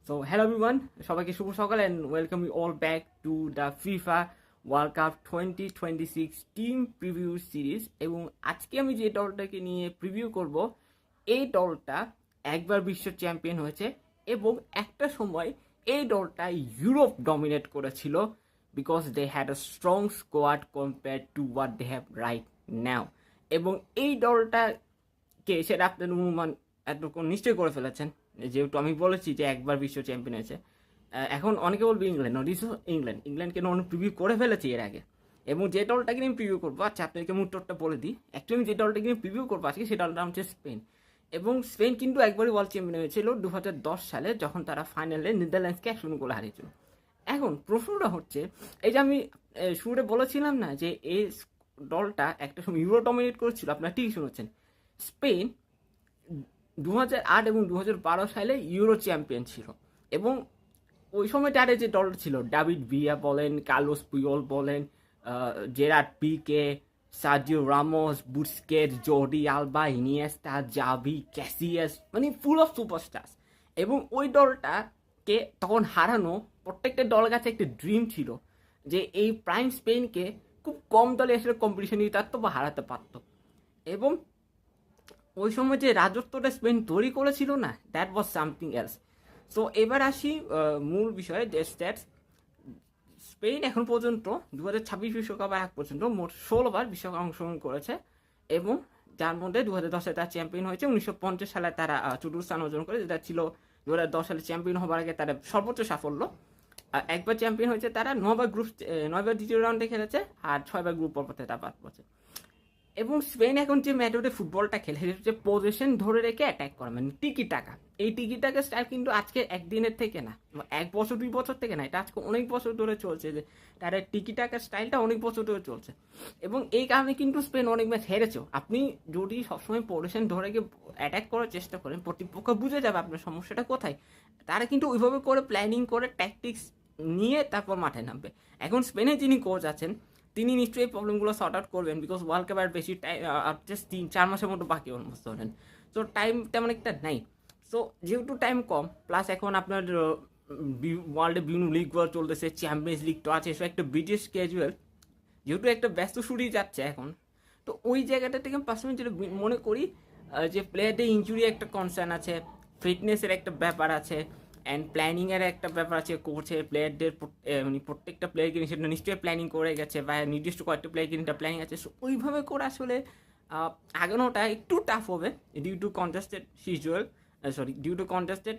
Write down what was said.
So hello everyone, সবাইকে শুভ সকাল and welcome you all back to the FIFA World Cup 2026 team preview series. এবং আজকে আমি যে দলটাকে নিয়ে প্রিভিউ করব, এই দলটা একবার বিশ্ব চ্যাম্পিয়ন হয়েছে এবং একটা সময় এই দলটা ইউরোপ ডমিনেট করেছিল because they had a strong squad compare to what they have right now. এবং এই দলটাকে সেটা আপনার অনুমান এতক্ষণ নিশ্চয়ই করে ফেলেছেন, যেহেতু আমি বলেছি যে একবার বিশ্ব চ্যাম্পিয়ন হয়েছে। এখন অনেকে বলবে ইংল্যান্ড, দিস ইংল্যান্ডকে অনেক প্রিভিউ করে ফেলেছি এর আগে। এবং যে দলটাকে নিয়ে প্রিভিউ করবো, আচ্ছা আপনাকে আমি উত্তরটা বলে দিই। অ্যাকচুয়ালি যে দলটাকে নিয়ে প্রিভিউ করবো আজকে, সেই দলটা হচ্ছে স্পেন। এবং স্পেন কিন্তু একবারই ওয়ার্ল্ড চ্যাম্পিয়ন হয়েছিল 2010 সালে, যখন তারা ফাইনালে নেদারল্যান্ডসকে 1-0 গোলে হারিয়েছিল। এখন প্রশ্নটা হচ্ছে, এই যে আমি শুরুতে বলেছিলাম না যে এই দলটা একটা সময় ইউরো ডমিনেট করেছিল, আপনারা ঠিকই শুনেছেন। স্পেন 2008 এবং 2012 সালে ইউরো চ্যাম্পিয়ন ছিল। এবং ওই সময়টারে যে দলটা ছিল, ডেভিড ভিয়া বলেন, কার্লোস পুয়োল বলেন, Gerard Pique, Sergio Ramos, Busquets, Jordi Alba, Iniesta, Xavi, Casillas, মানে ফুল অফ সুপারস্টার্স। এবং ওই দলটাকে তখন হারানো প্রত্যেকটা দলের কাছে একটা ড্রিম ছিল যে এই প্রাইম স্পেনকে খুব কম দলে এসে কম্পিটিশন দিতে পারতো বা হারাতে পারতো। এবং ওই সময় যে রাজত্বটা স্পেন তৈরি করেছিল না, that was something else. So এবার আসি মূল বিষয়ে, যে স্ট্যাটস। স্পেন এখন পর্যন্ত 2026 বিশ্বকাপের আগ পর্যন্ত মোট 16 বার বিশ্বকাপ অংশগ্রহণ করেছে। এবং যার মধ্যে 2010 সালে তারা চ্যাম্পিয়ন হয়েছে, 1950 সালে তারা চতুর্থ স্থান অর্জন করে, যেটা ছিল 2010 সালে চ্যাম্পিয়ন হবার আগে তারা সর্বোচ্চ সাফল্য। একবার চ্যাম্পিয়ন হয়েছে তারা, 9বার দ্বিতীয় রাউন্ডে খেলেছে, আর 6বার গ্রুপ পর্বতে তারা বাদ পড়েছে। এবং স্পেন এখন যে ম্যাথডে ফুটবলটা খেলে, সেটা হচ্ছে পজিশন ধরে রেখে অ্যাটাক করা, মানে টিকি টাকা। এই টিকি টাকা স্টাইল কিন্তু আজকে একদিনের থেকে না, 1 বছর 2 বছর থেকে না, এটা আজকে অনেক বছর ধরে চলছে। যে তার টিকি টাকা স্টাইলটা অনেক বছর ধরে চলছে। এবং এই কারণে কিন্তু স্পেন অনেক ম্যাচ হেরেছেও। আপনি যদি সবসময় পজিশন ধরে গিয়ে অ্যাটাক করার চেষ্টা করেন, প্রতিপক্ষ বুঝে যাবে আপনার সমস্যাটা কোথায়। তারা কিন্তু ওইভাবে করে প্ল্যানিং করে ট্যাকটিক্স নিয়ে তারপর মাঠে নামবে। এখন স্পেনে যিনি কোচ আছেন, তিনি নিশ্চয়ই প্রবলেমগুলো সর্ট আউট করবেন, বিকজ ওয়ার্ল্ড কাপ আর বেশি টাইম, জাস্ট 3-4 মাসের মতো বাকি অলমোস্ট ধরেন। সো টাইম তেমন একটা নাই। সো যেহেতু টাইম কম, প্লাস এখন আপনার ওয়ার্ল্ডে বিভিন্ন লিগগুলো চলতেছে, চ্যাম্পিয়ন্স লিগ তো আছে, সো একটা ব্রিটিশ ক্যাজুয়াল, যেহেতু একটা ব্যস্ত শুরুই যাচ্ছে এখন। তো ওই জায়গাটা থেকে পার্সোনালি যেটা মনে করি, যে প্লেয়ারদের ইঞ্জুরি একটা কনসার্ন আছে, ফিটনেসের একটা ব্যাপার আছে, অ্যান্ড প্ল্যানিংয়ের একটা ব্যাপার আছে। কোচের প্লেয়ারদের মানে প্রত্যেকটা প্লেয়ারকে নিয়ে সেটা নিশ্চয়ই প্ল্যানিং করে গেছে, বা নির্দিষ্ট কয়েকটা প্লেয়ারকে নিয়ে প্ল্যানিং আছে। সো ওইভাবে করে আসলে আগানোটা একটু টাফ হবে ডিউ টু কন্টেস্টেড সিচুয়াল, ডিউ টু কন্টেস্টেড